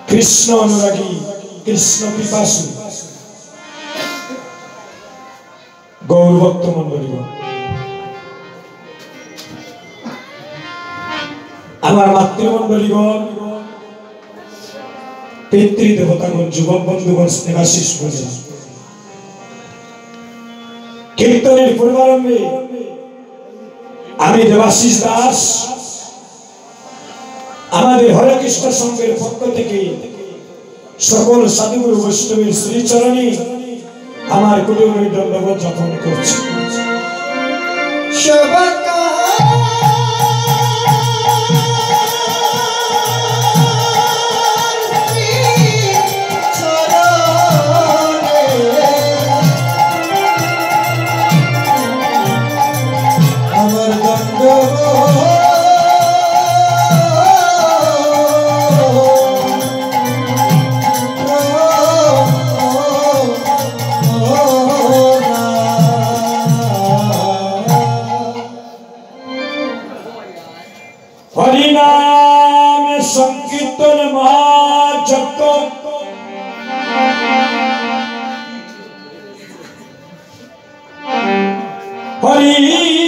কৃষ্ণ অনুরাগী কৃষ্ণ পিপাসু গৌর ভক্ত মন্ডলীগণ, আমার মাতৃমন্ডলীগণ, পিতৃদেবতাগণ, যুবক বন্ধুগণ, স্নেহাশিস বলে কীর্তনের পূর্বারম্ভে আমি দেবাশিস দাস আমাদের হরে কৃষ্ণ সংঘের পক্ষ থেকে সকল সাধুগুরু বৈষ্ণবের শ্রীচরণে আমার কোটি কোটি দণ্ডবোধ জ্ঞাপন করছি। হরিনাম সংকীর্তন মহাযজ্ঞ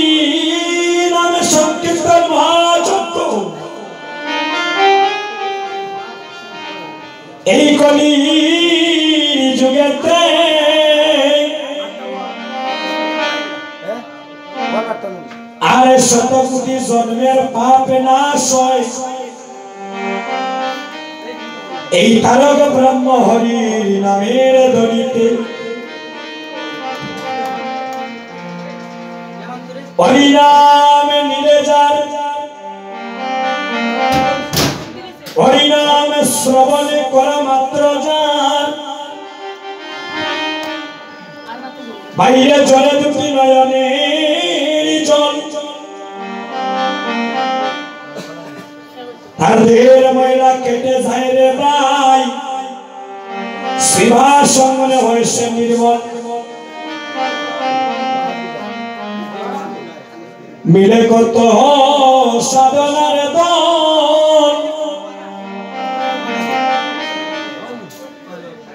হরিনাম সংকীর্তন মহাযজ্ঞ এই কলি যুগেতে আরে শত কোটি জন্মের পাপ নাশ হয় এই তারক ব্রহ্ম হরির নামের ধ্বনিতে। হরিনাম নিলে যার হরিনাম শ্রবণে করা মাত্র যার বাইরে জলে দুটি নয়নের জল তার দেহের ময়লা কেটে যায় রে ভাই, শিবা সঙ্গনে হয়েছে নির্মল। মিলে কত সাধনার দল,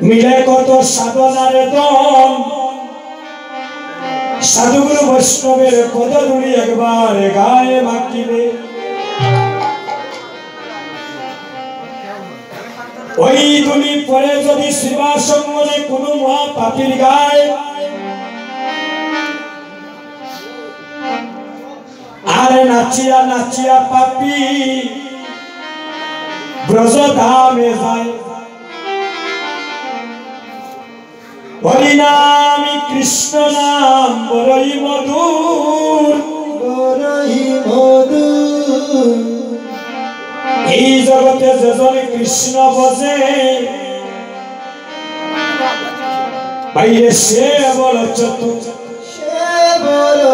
মিলে কত সাধনার দল, সাধুগুরু বৈষ্ণবের পদধূলি একবার গায়ে মাখিলে ওই ধূলি পরে যদি শিবা সঙ্গনে কোনো মহা পাপীর গায়ে আর নাচিয়া নাচিয়া পাপী ব্রজধামে যায়। হরিনামী কৃষ্ণ নাম বড়ই মধুর, বড়ই মধুর। এই জগতে যেজন কৃষ্ণ বসে বাইরে সে বড় চতুর, সে বড়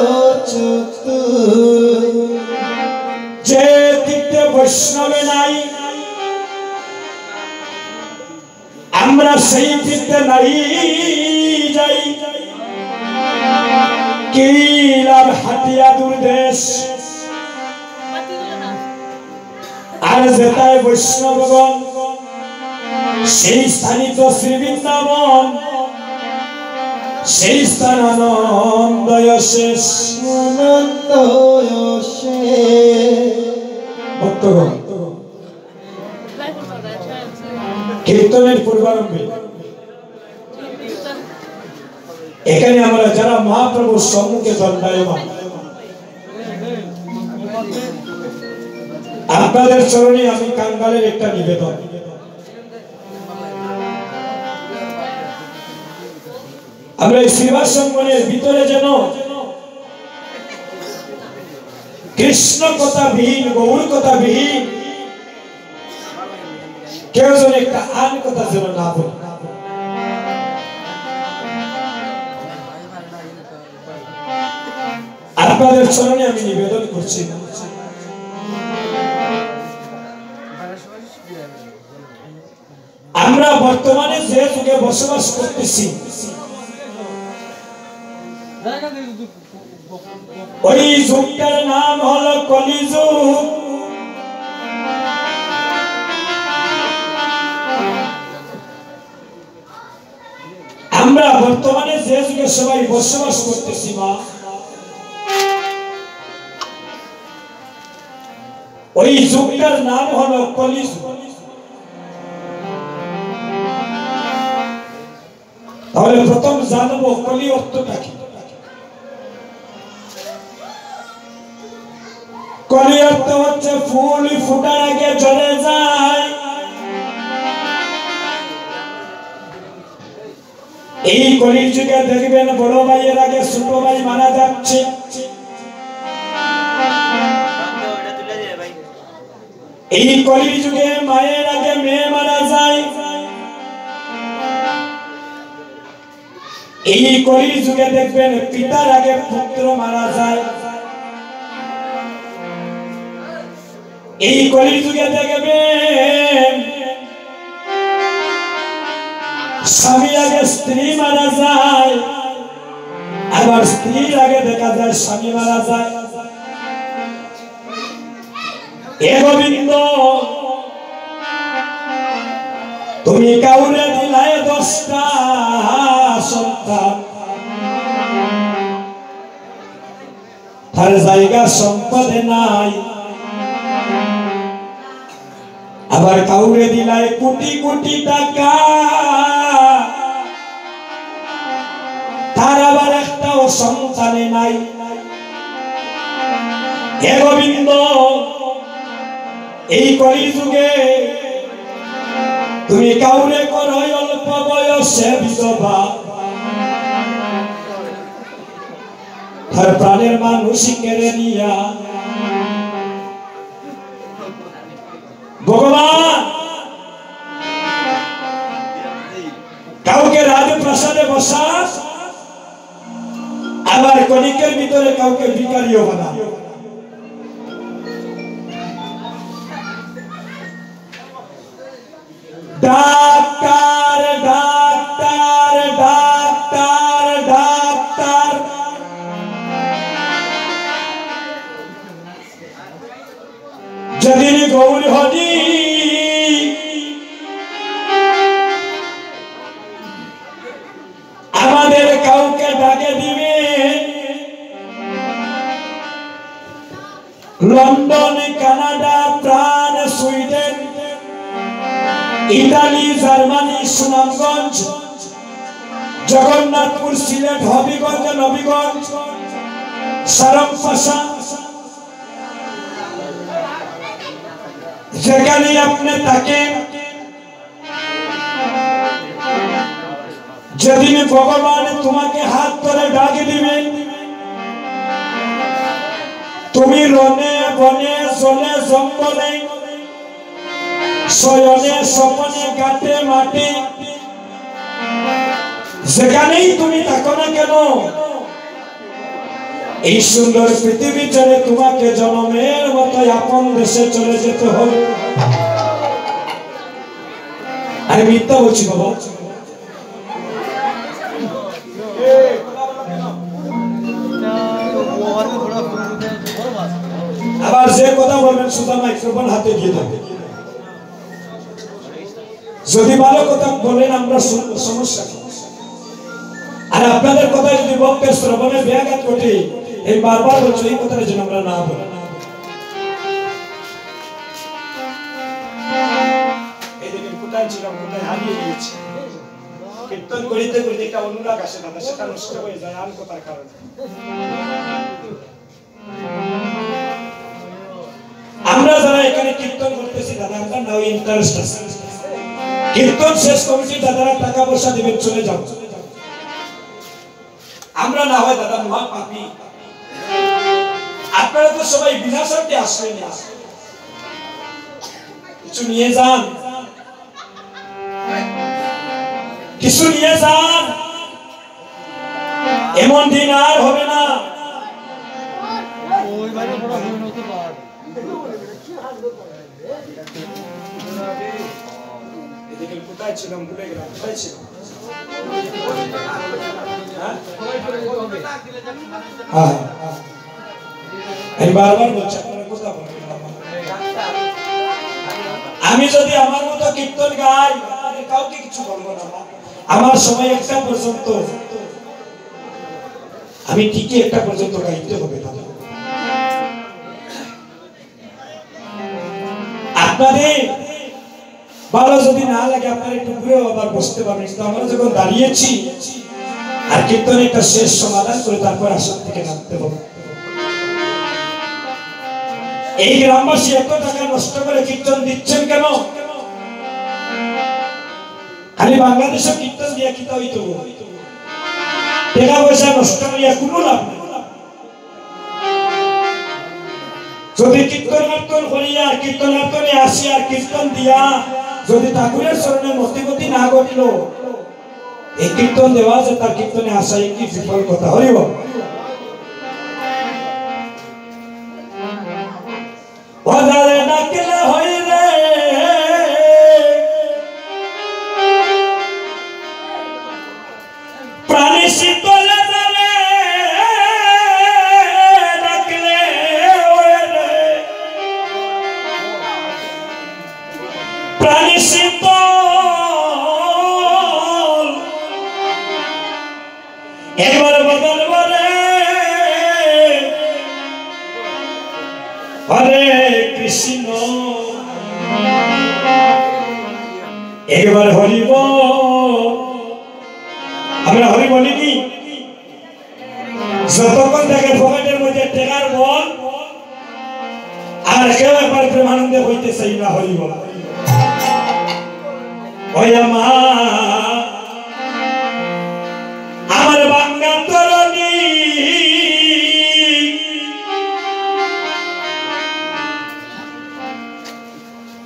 চতুর। যে তীর্থে বৈষ্ণবে নাই আমরা সেই তীর্থে নাই যাই, কি লাভ হাতিয়া দুর্দেশ। আর যেটাই বৈষ্ণবগণ সেই স্থানিত শ্রী বৃন্দাবন, সেই স্থান আনন্দয় শেষ, আনন্দয় শেষ। ভক্তগণ, কীর্তনের পূর্বারম্ভে এখানে আমরা যারা মহাপ্রভুর সম্মুখে দণ্ডায়মান আপনাদের চরণে আমি কাঙ্গালের একটা নিবেদন। আমরা এই শিবা সঙ্গনের ভিতরে যেন কৃষ্ণ কথা বিহীন, গৌর কথা বিহীন কেউ যেন একটা আন কথা যেন না বলে। আপনাদের চরণে আমি নিবেদন করছি, আমরা বর্তমানে যে যুগে বসবাস করতেছি ওই যুগটার নাম হলো কলিযুগ। বর্তমানে যে যুগে সবাই বসবাস করতেছি মা, ওই যুগটার নাম হলো কলিযুগ। তাহলে প্রথম জানবো কলি অর্থটা কি। কলি অর্থ হচ্ছে ফুল ফুটার আগে ঝরে যায়। এই কলির যুগে দেখবেন বড় ভাইয়ের আগে ছোট ভাই মারা যাচ্ছে। এই কলির যুগে মায়ের আগে মেয়ে মারা যায়। এই কলির যুগে দেখবেন পিতার আগে পুত্র মারা যায়। এই কলির যুগে দেখবেন স্বামী আগে স্ত্রী মারা যায়, আবার স্ত্রীর আগে দেখা যায় স্বামী মারা যায়। হে গোবিন্দ, তুমি কাউরে দিলায় 10টা সন্তান, তার জায়গা সম্পদে নাই। আবার কাউরে দিলায় কোটি কোটি টাকা, তার আবার একটাও সন্তানে নাই। হে গোবিন্দ, এই কলির যুগে তুমি কাউরে করো অল্প বয়সে বিধবা, তার প্রাণের মানুষ কেড়ে নিয়া। ভগবান কাউকে রাজপ্রাসাদে বসা, আবার কলিকের ভিতরে কাউকে ভিখারিও বানা। ডাক্তার ডাক্তার ডাক্তার ডাক্তার, যেদিন গৌর হরি আমাদের কাউকে ডাকে দিবে, London Canada France Sweden Italy Germany Sunamganj Jagannathpur Sylhet Habiganj Nabiganj Sarangpasha, যেখানে আপনি থাকেন, যেদিন ভগবান তোমাকে হাত ধরে ডাকে দিবেন, তুমি রনে বনে জলে জঙ্গলে শয়নে স্বপনে ঘাটে মাঠে যেখানেই তুমি থাকো না কেন, এই সুন্দর পৃথিবী ছেড়ে তোমাকে জনমের মতো আপন দেশে চলে যেতে হবে। আরে মিথ্যা বলছি বাবা, আবার যে কথা বলবেন শুধু মাইক্রোফোন হাতে দিয়ে দেবে। যদি ভালো কথা বলেন আমরা সমস্যা, আর আপনাদের কথা যদি বক্তের শ্রবণে ব্যাঘাত ঘটে, এই বারবার বলছো এই কথাটা যেন আমরা না বলি। এই দেখেন কোথায় ছিলাম, কোথায় হারিয়ে গিয়েছি। কীর্তন করিতে করিতে একটা অনুরাগ আসে না, সেটা নষ্ট হয়ে যায় আর কথার কারণে। আমরা যারা এখানে কীর্তন করতেছি দাদা, আমরা নাও ইন্টারেস্ট আছে। কীর্তন শেষ কমিটি দাদারা টাকা পয়সা দিবেন, চলে যাও। আমরা না হয় দাদা মহা পাপী, আপনারা তো সবাই বিনা শর্তে আসলেন, কিছু নিয়ে যান, কিছু নিয়ে যান, এমন দিন আর হবে না। কোথায় ছিলাম ভুলে গেলাম, কোথায় ছিলাম? বারবার বলছি আমি যদি আমার মতো কীর্তন গাই কাউকে কিছু বলবো না, আমার সময় একটা পর্যন্ত আমি ঠিকই একটা পর্যন্ত গাইতে হবে দাদা। আপনাদের ভালো যদি না লাগে আপনারা একটু ঘুরে আবার বসতে পারবেন, কিন্তু আমরা যখন দাঁড়িয়েছি আর কীর্তনের একটা শেষ সমাধান করে তারপর আসন থেকে নামতে হবে। এই গ্রামবাসী এত টাকা নষ্ট করে কীর্তন দিচ্ছেন কেন? খালি বাংলাদেশে কীর্তন দিয়া কি হইতো? টাকা পয়সা নষ্ট করিয়া কোনো লাভ নেই। যদি কীর্তন করিয়া কীর্তনে আসি আর কীর্তন দিয়া যদি ঠাকুরের চরণে মতিগতি না ঘটল, এই কীর্তন দেওয়া যে তার কীর্তনে আসাই কি বিফল কথা হইব? বাজারে ডাকলে হই রে প্রাণী শীতলে যারে ডাকলে হই রে প্রাণী শীতল এবার বদলব রে হরে কৃষ্ণ একবার হরিব। আমরা হরি বলিনি, যতক্ষণ থেকে পকেটের মধ্যে টেকার বল আর কেউ একবার প্রেমানন্দে হইতে চাই না হরি বল। আমার বাংলা তরণী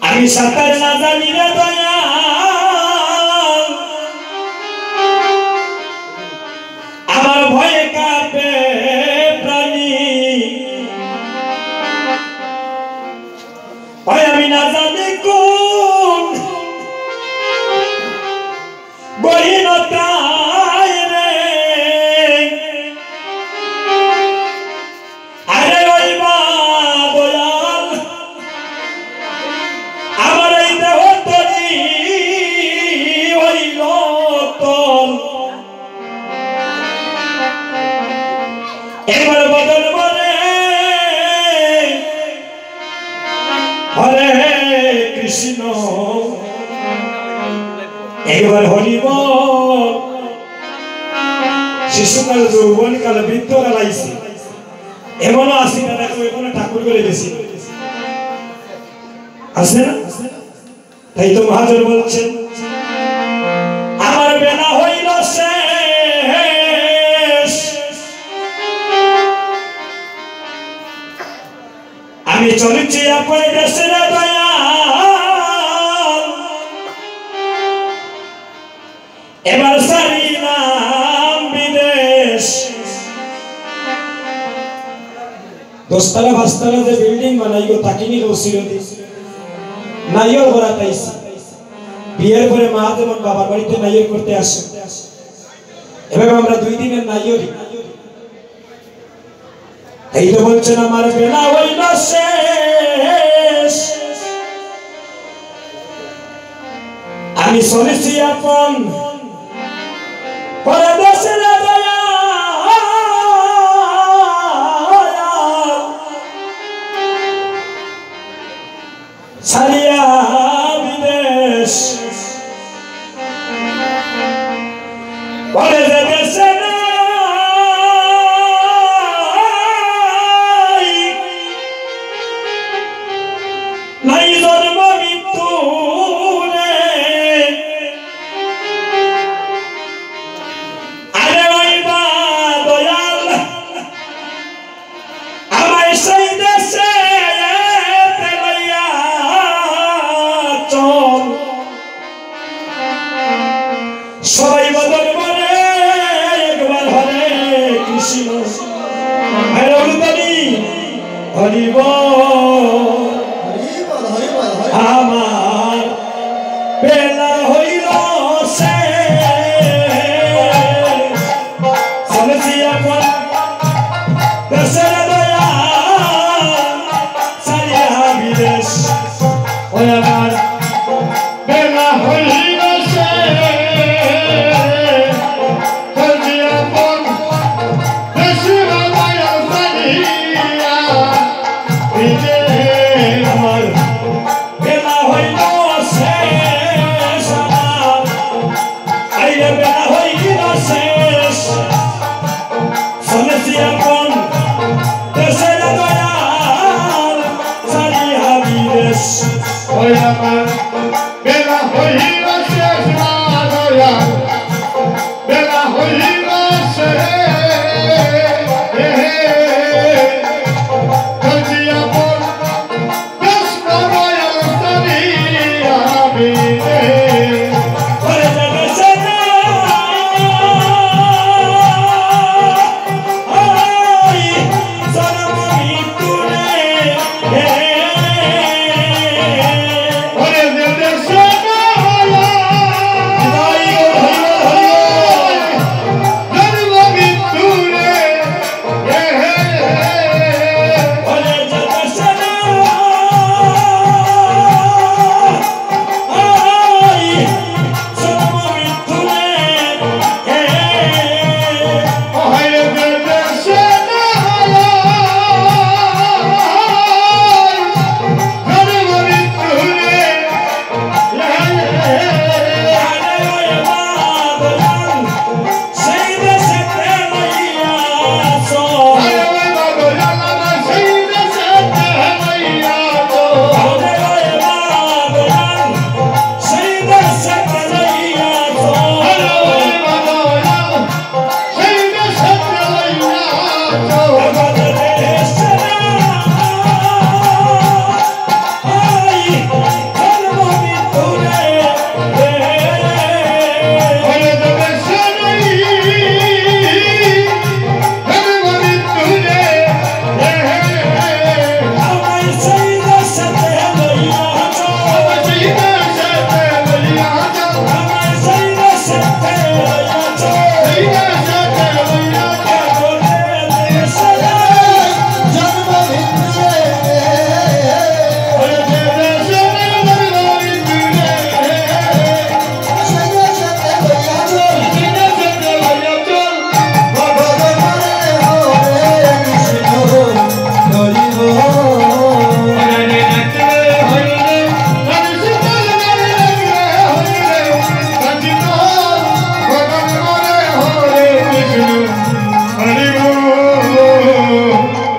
আমি সাঁতার না জানি রে দয়া, আমার ভয়ে কাঁপে প্রাণী। আমি না জানি কোন বহিনতায় রে আরে ওই বা দয়াল আমার এই দেহ তরি হইল তল। এবার বদল বলে হরে কৃষ্ণ একবার হরিব। শিশুকাল যৌবনকাল বৃদ্ধকাল আইছে, এমনও আসি না দেখো, এমন ঠাকুর করে গেছি আছে না? তাই তো মহাজন বলছেন আমার বেলা হইল শেষ, আমি চলেছি আপনার দেশের দয়া। এবার সারিলাম বিদেশ। দশতলা পাঁচতলা যে বিল্ডিং বানাইগো তাকিনি গৌসির নাইয়র করা তাইছি। বিয়ের পরে মা যেমন বাবার বাড়িতে নাইয়র করতে আসে, এভাবে আমরা 2 দিনের নাইয়রি। এই তো বলছেন আমার বেলা হইল শেষ, আমি চলেছি আপন পরদেশের দয়া। ছাড়িয়া বিদেশ পরে যে দেশে নাই জন্ম মৃত্যু রে, আরে ওই বা দয়াল আমায় সেই দেশে লইয়া চল। সবাই বদল বলে একবার হরে কৃষ্ণ হরি বল।